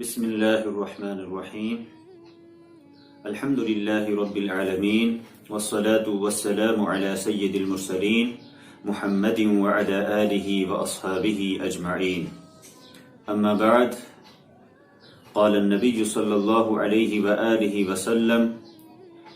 بسم اللہ الرحمن الرحیم الحمد للہ رب العالمین والصلاة والسلام علی سید المرسلین محمد وعلى آلہ واصحابہ اجمعین اما بعد قال النبی صلی اللہ علیہ وآلہ وسلم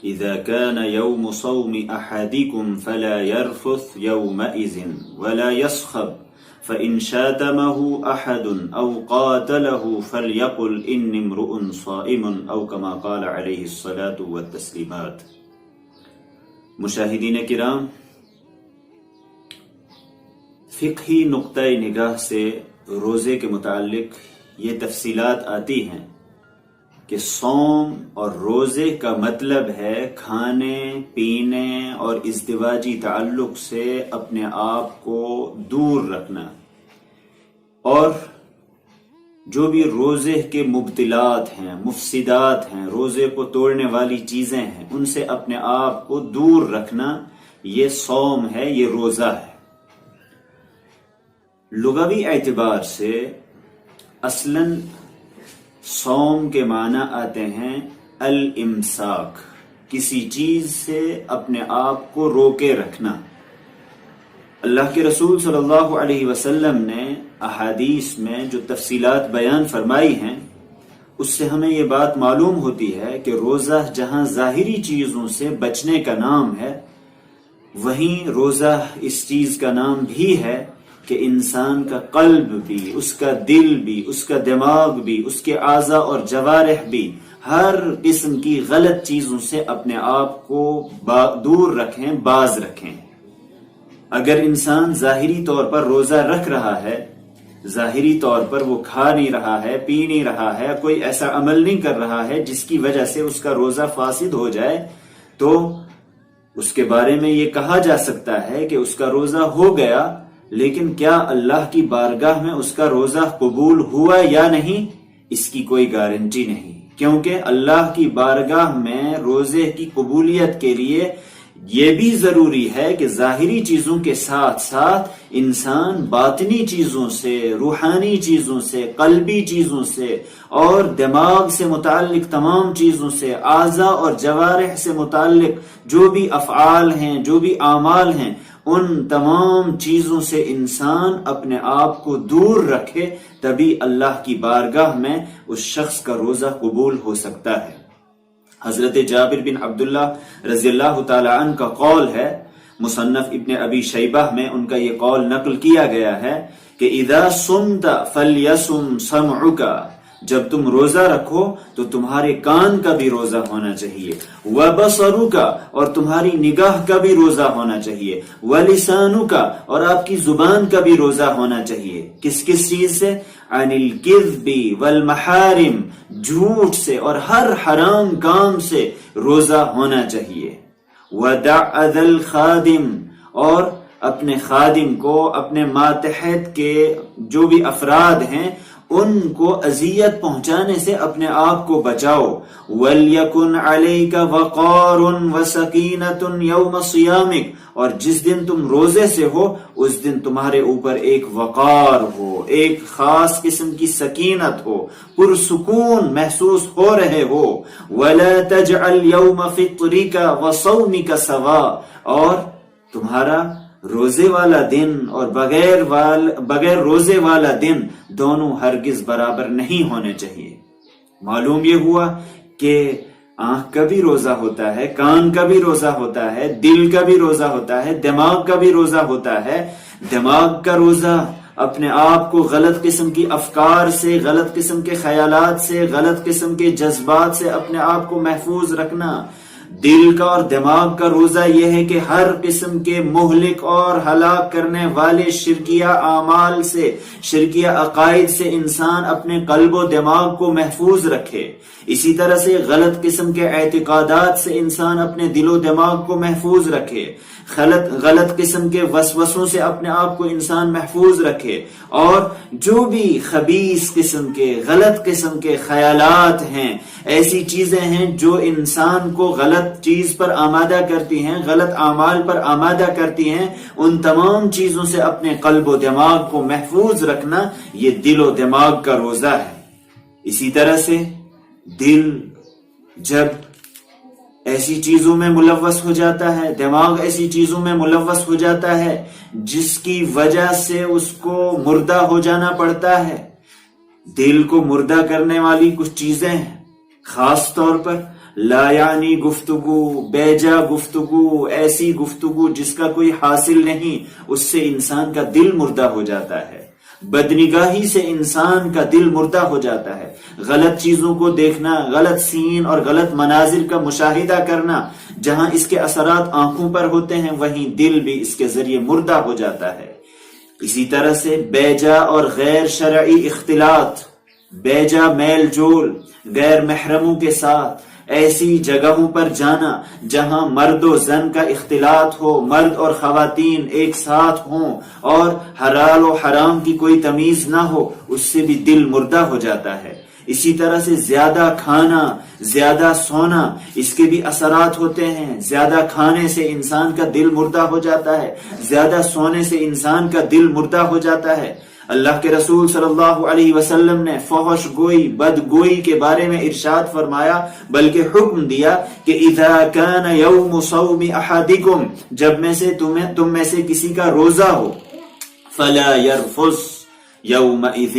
اذا كان يوم صوم احدكم فلا يرفث يومئذ ولا يصخب فإن شاتمه أحد أو قاتله فليقل إني امرؤ صائم أو كما قال عليه الصلاة والتسليمات۔ مشاہدین کرام، فقہی نقطہ نگاہ سے روزے کے متعلق یہ تفصیلات آتی ہیں کہ صوم اور روزے کا مطلب ہے کھانے پینے اور ازدواجی تعلق سے اپنے آپ کو دور رکھنا، اور جو بھی روزے کے مبتلات ہیں، مفسدات ہیں، روزے کو توڑنے والی چیزیں ہیں، ان سے اپنے آپ کو دور رکھنا، یہ صوم ہے، یہ روزہ ہے۔ لغوی اعتبار سے اصلاً صوم کے معنی آتے ہیں الامساک، کسی چیز سے اپنے آپ کو روکے رکھنا۔ اللہ کے رسول صلی اللہ علیہ وسلم نے احادیث میں جو تفصیلات بیان فرمائی ہیں، اس سے ہمیں یہ بات معلوم ہوتی ہے کہ روزہ جہاں ظاہری چیزوں سے بچنے کا نام ہے، وہیں روزہ اس چیز کا نام بھی ہے کہ انسان کا قلب بھی، اس کا دل بھی، اس کا دماغ بھی، اس کے اعضاء اور جوارح بھی ہر قسم کی غلط چیزوں سے اپنے آپ کو دور رکھیں، باز رکھیں۔ اگر انسان ظاہری طور پر روزہ رکھ رہا ہے، ظاہری طور پر وہ کھا نہیں رہا ہے، پی نہیں رہا ہے، کوئی ایسا عمل نہیں کر رہا ہے جس کی وجہ سے اس کا روزہ فاسد ہو جائے، تو اس کے بارے میں یہ کہا جا سکتا ہے کہ اس کا روزہ ہو گیا، لیکن کیا اللہ کی بارگاہ میں اس کا روزہ قبول ہوا یا نہیں، اس کی کوئی گارنٹی نہیں، کیونکہ اللہ کی بارگاہ میں روزے کی قبولیت کے لیے یہ بھی ضروری ہے کہ ظاہری چیزوں کے ساتھ ساتھ انسان باطنی چیزوں سے، روحانی چیزوں سے، قلبی چیزوں سے اور دماغ سے متعلق تمام چیزوں سے، اعضاء اور جوارح سے متعلق جو بھی افعال ہیں، جو بھی اعمال ہیں، ان تمام چیزوں سے انسان اپنے آپ کو دور رکھے، تبھی اللہ کی بارگاہ میں اس شخص کا روزہ قبول ہو سکتا ہے۔ حضرت جابر بن عبداللہ رضی اللہ تعالی عنہ کا قول ہے، مصنف ابن ابی شیبہ میں ان کا یہ قول نقل کیا گیا ہے کہ اذا صمت فلیصم سمعک، جب تم روزہ رکھو تو تمہارے کان کا بھی روزہ ہونا چاہیے، وبصرک، اور تمہاری نگاہ کا بھی روزہ ہونا چاہیے، ولسانک، اور آپ کی زبان کا بھی روزہ ہونا چاہیے۔ کس کس چیز سے؟ عن الکذب والمحارم، جھوٹ سے اور ہر حرام کام سے روزہ ہونا چاہیے۔ ودع اذى الخادم، اور اپنے خادم کو، اپنے ماتحت کے جو بھی افراد ہیں، ان کو اذیت پہنچانے سے اپنے آپ کو بچاؤ۔ وَلْيَكُنْ عَلَيْكَ وَقَارٌ وَسَكِينَةٌ يَوْمَ صِيَامِكَ، اور جس دن تم روزے سے ہو اس دن تمہارے اوپر ایک وقار ہو، ایک خاص قسم کی سکینت ہو، پرسکون محسوس ہو رہے ہو۔ وَلَا تَجْعَلْ يَوْمَ فِطْرِكَ وَصَوْمِكَ سَوَاءً، اور تمہارا روزے والا دن اور بغیر روزے والا دن دونوں ہرگز برابر نہیں ہونے چاہیے۔ معلوم یہ ہوا کہ آنکھ کا بھی روزہ ہوتا ہے، کان کا بھی روزہ ہوتا ہے، دل کا بھی روزہ ہوتا ہے، دماغ کا بھی روزہ ہوتا ہے۔ دماغ کا روزہ اپنے آپ کو غلط قسم کی افکار سے، غلط قسم کے خیالات سے، غلط قسم کے جذبات سے اپنے آپ کو محفوظ رکھنا۔ دل کا اور دماغ کا روزہ یہ ہے کہ ہر قسم کے مہلک اور ہلاک کرنے والے شرکیہ اعمال سے، شرکیہ عقائد سے انسان اپنے قلب و دماغ کو محفوظ رکھے۔ اسی طرح سے غلط قسم کے اعتقادات سے انسان اپنے دل و دماغ کو محفوظ رکھے، غلط قسم کے وسوسوں سے اپنے آپ کو انسان محفوظ رکھے، اور جو بھی خبیث قسم کے، غلط قسم کے خیالات ہیں، ایسی چیزیں ہیں جو انسان کو غلط چیز پر آمادہ کرتی ہیں، غلط اعمال پر آمادہ کرتی ہیں، ان تمام چیزوں سے اپنے قلب و دماغ کو محفوظ رکھنا، یہ دل و دماغ کا روزہ ہے۔ اسی طرح سے دل جب ایسی چیزوں میں ملوث ہو جاتا ہے، دماغ ایسی چیزوں میں ملوث ہو جاتا ہے جس کی وجہ سے اس کو مردہ ہو جانا پڑتا ہے. دل کو مردہ کرنے والی کچھ چیزیں ہیں، خاص طور پر لا یعنی گفتگو، بیجا گفتگو، ایسی گفتگو جس کا کوئی حاصل نہیں، اس سے انسان کا دل مردہ ہو جاتا ہے. بدنگاہی سے انسان کا دل مردہ ہو جاتا ہے. غلط چیزوں کو دیکھنا، غلط سین اور غلط مناظر کا مشاہدہ کرنا، جہاں اس کے اثرات آنکھوں پر ہوتے ہیں وہیں دل بھی اس کے ذریعے مردہ ہو جاتا ہے. اسی طرح سے بیجا اور غیر شرعی اختلاط، بیجا میل جول غیر محرموں کے ساتھ، ایسی جگہوں پر جانا جہاں مرد و زن کا اختلاط ہو، مرد اور خواتین ایک ساتھ ہوں اور حلال و حرام کی کوئی تمیز نہ ہو، اس سے بھی دل مردہ ہو جاتا ہے. اسی طرح سے زیادہ کھانا، زیادہ سونا، اس کے بھی اثرات ہوتے ہیں. زیادہ کھانے سے انسان کا دل مردہ ہو جاتا ہے، زیادہ سونے سے انسان کا دل مردہ ہو جاتا ہے. اللہ کے رسول صلی اللہ علیہ وسلم نے فحش گوئی، بد گوئی کے بارے میں ارشاد فرمایا، بلکہ حکم دیا کہ اذا کان یوم صوم احدکم، جب میں سے تم میں سے کسی کا روزہ ہو، فلا یرفث یومئذ،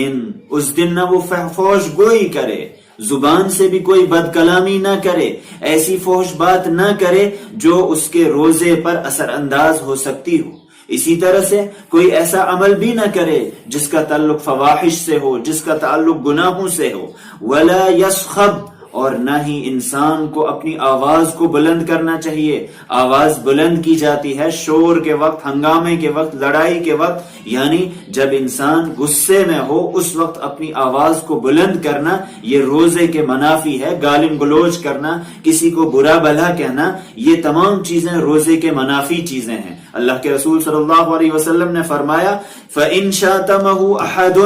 اس دن نہ وہ فحش گوئی کرے، زبان سے بھی کوئی بد کلامی نہ کرے، ایسی فحش بات نہ کرے جو اس کے روزے پر اثر انداز ہو سکتی ہو. اسی طرح سے کوئی ایسا عمل بھی نہ کرے جس کا تعلق فواحش سے ہو، جس کا تعلق گناہوں سے ہو. ولا یسخب، اور نہ ہی انسان کو اپنی آواز کو بلند کرنا چاہیے. آواز بلند کی جاتی ہے شور کے وقت، ہنگامے کے وقت، لڑائی کے وقت، یعنی جب انسان غصے میں ہو اس وقت اپنی آواز کو بلند کرنا یہ روزے کے منافی ہے. گالم گلوچ کرنا، کسی کو برا بھلا کہنا، یہ تمام چیزیں روزے کے منافی چیزیں ہیں. اللہ کے رسول صلی اللہ علیہ وسلم نے فرمایا فَإِن شَاتَمَهُ أَحَدٌ،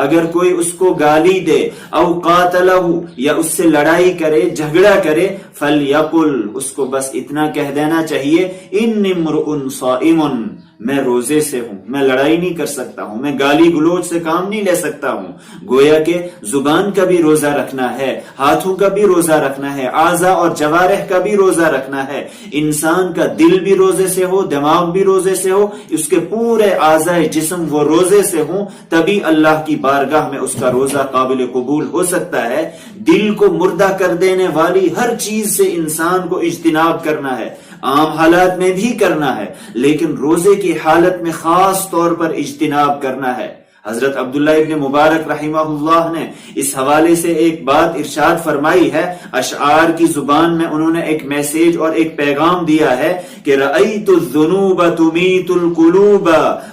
اگر کوئی اس کو گالی دے، او قاتلہ، یا اس سے لڑائی کرے، جھگڑا کرے، فَلْيَقُلْ، اس کو بس اتنا کہہ دینا چاہیے إِنِّ امْرُؤٌ صَائِمٌ، میں روزے سے ہوں، میں لڑائی نہیں کر سکتا ہوں، میں گالی گلوچ سے کام نہیں لے سکتا ہوں. گویا کہ زبان کا بھی روزہ رکھنا ہے، ہاتھوں کا بھی روزہ رکھنا ہے، اعضاء اور جوارح کا بھی روزہ رکھنا ہے. انسان کا دل بھی روزے سے ہو، دماغ بھی روزے سے ہو، اس کے پورے اعضاء جسم وہ روزے سے ہوں، تبھی اللہ کی بارگاہ میں اس کا روزہ قابل قبول ہو سکتا ہے. دل کو مردہ کر دینے والی ہر چیز سے انسان کو اجتناب کرنا ہے، عام حالات میں بھی کرنا ہے، لیکن روزے کی حالت میں خاص طور پر اجتناب کرنا ہے. حضرت عبداللہ ابن مبارک رحمہ اللہ نے اس حوالے سے ایک بات ارشاد فرمائی ہے. اشعار کی زبان میں انہوں نے ایک میسیج اور ایک پیغام دیا ہے کہ رأیت الذنوب تمیت القلوب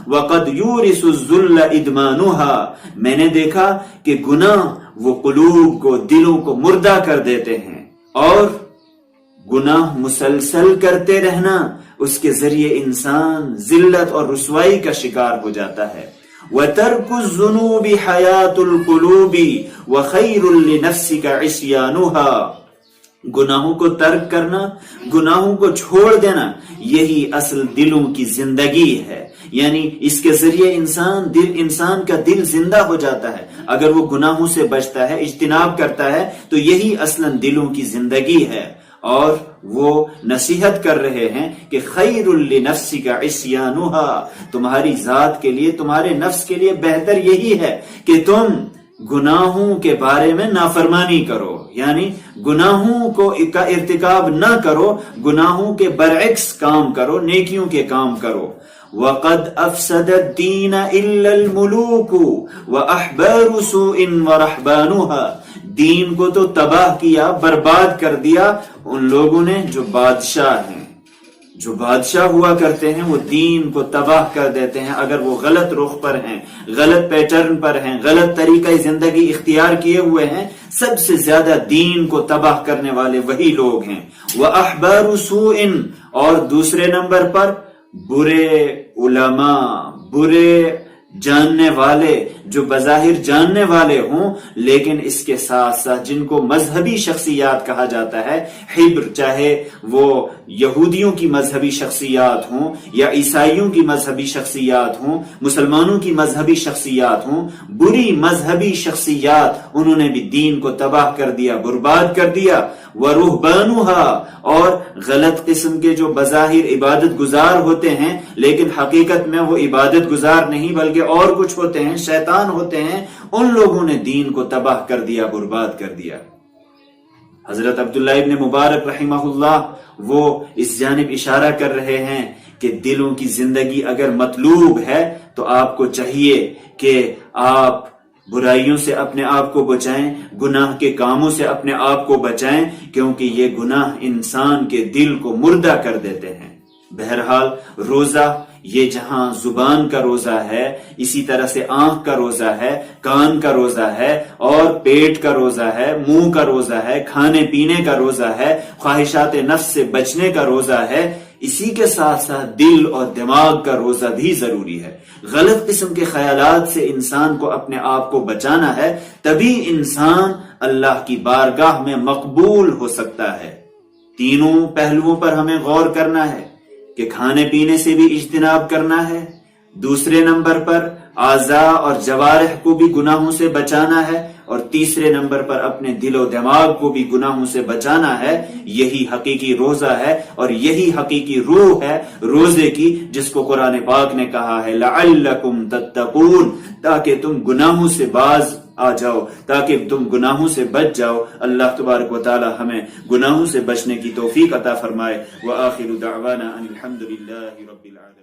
وقد یورث الذل ادمانها، میں نے دیکھا کہ گناہ وہ قلوب کو، دلوں کو مردہ کر دیتے ہیں، اور گناہ مسلسل کرتے رہنا اس کے ذریعے انسان ذلت اور رسوائی کا شکار ہو جاتا ہے. وَتَرْكُ الذُّنُوبِ حَيَاةُ الْقُلُوبِ وَخَيْرٌ لِنَفْسِكَ عِصْيَانُهَا، گناہوں کو ترک کرنا، گناہوں کو چھوڑ دینا، یہی اصل دلوں کی زندگی ہے. یعنی اس کے ذریعے انسان کا دل زندہ ہو جاتا ہے. اگر وہ گناہوں سے بچتا ہے، اجتناب کرتا ہے، تو یہی اصلاً دلوں کی زندگی ہے. اور وہ نصیحت کر رہے ہیں کہ خیر لنفسک عصیانها، تمہاری ذات کے لیے، تمہارے نفس کے لیے بہتر یہی ہے کہ تم گناہوں کے بارے میں نافرمانی کرو، یعنی گناہوں کا ارتکاب نہ کرو، گناہوں کے برعکس کام کرو، نیکیوں کے کام کرو. وَقَدْ أَفْسَدَ الدِّينَ إِلَّا الْمُلُوكُ وَأَحْبَارُ سُوءٍ وَرَحْبَانُهَا، دین کو تو تباہ کیا، برباد کر دیا ان لوگوں نے جو بادشاہ ہیں، جو بادشاہ ہوا کرتے ہیں، وہ دین کو تباہ کر دیتے ہیں. اگر وہ غلط رخ پر ہیں، غلط پیٹرن پر ہیں، غلط طریقہ زندگی اختیار کیے ہوئے ہیں، سب سے زیادہ دین کو تباہ کرنے والے وہی لوگ ہیں. وَأَحْبَارُ سُوءٍ، اور دوسرے نمبر پر برے علماء، برے جاننے والے جو بظاہر جاننے والے ہوں لیکن اس کے ساتھ ساتھ جن کو مذہبی شخصیات کہا جاتا ہے، حبر، چاہے وہ یہودیوں کی مذہبی شخصیات ہوں یا عیسائیوں کی مذہبی شخصیات ہوں، مسلمانوں کی مذہبی شخصیات ہوں، بری مذہبی شخصیات انہوں نے بھی دین کو تباہ کر دیا، برباد کر دیا۔ وَرُهْبَانُهَا، اور غلط قسم کے جو بظاہر عبادت گزار ہوتے ہیں لیکن حقیقت میں وہ عبادت گزار نہیں بلکہ اور کچھ ہوتے ہیں، شیطان ہوتے ہیں، ان لوگوں نے دین کو تباہ کر دیا، برباد کر دیا۔ حضرت عبداللہ ابن مبارک رحمہ اللہ وہ اس جانب اشارہ کر رہے ہیں کہ دلوں کی زندگی اگر مطلوب ہے تو آپ کو چاہیے کہ آپ برائیوں سے اپنے آپ کو بچائیں، گناہ کے کاموں سے اپنے آپ کو بچائیں، کیونکہ یہ گناہ انسان کے دل کو مردہ کر دیتے ہیں۔ بہرحال روزہ یہ جہاں زبان کا روزہ ہے، اسی طرح سے آنکھ کا روزہ ہے، کان کا روزہ ہے، اور پیٹ کا روزہ ہے، منہ کا روزہ ہے، کھانے پینے کا روزہ ہے، خواہشات نفس سے بچنے کا روزہ ہے، اسی کے ساتھ ساتھ دل اور دماغ کا روزہ بھی ضروری ہے۔ غلط قسم کے خیالات سے انسان کو اپنے آپ کو بچانا ہے، تبھی انسان اللہ کی بارگاہ میں مقبول ہو سکتا ہے۔ تینوں پہلوؤں پر ہمیں غور کرنا ہے کہ کھانے پینے سے بھی اجتناب کرنا ہے، دوسرے نمبر پر اعضاء اور جوارح کو بھی گناہوں سے بچانا ہے، اور تیسرے نمبر پر اپنے دل و دماغ کو بھی گناہوں سے بچانا ہے۔ یہی حقیقی روزہ ہے اور یہی حقیقی روح ہے روزے کی، جس کو قرآن پاک نے کہا ہے لعلکم تتقون، تاکہ تم گناہوں سے باز آ جاؤ، تاکہ تم گناہوں سے بچ جاؤ۔ اللہ تبارک و تعالی ہمیں گناہوں سے بچنے کی توفیق عطا فرمائے۔ وآخر دعوانا ان الحمد للہ رب العالمین۔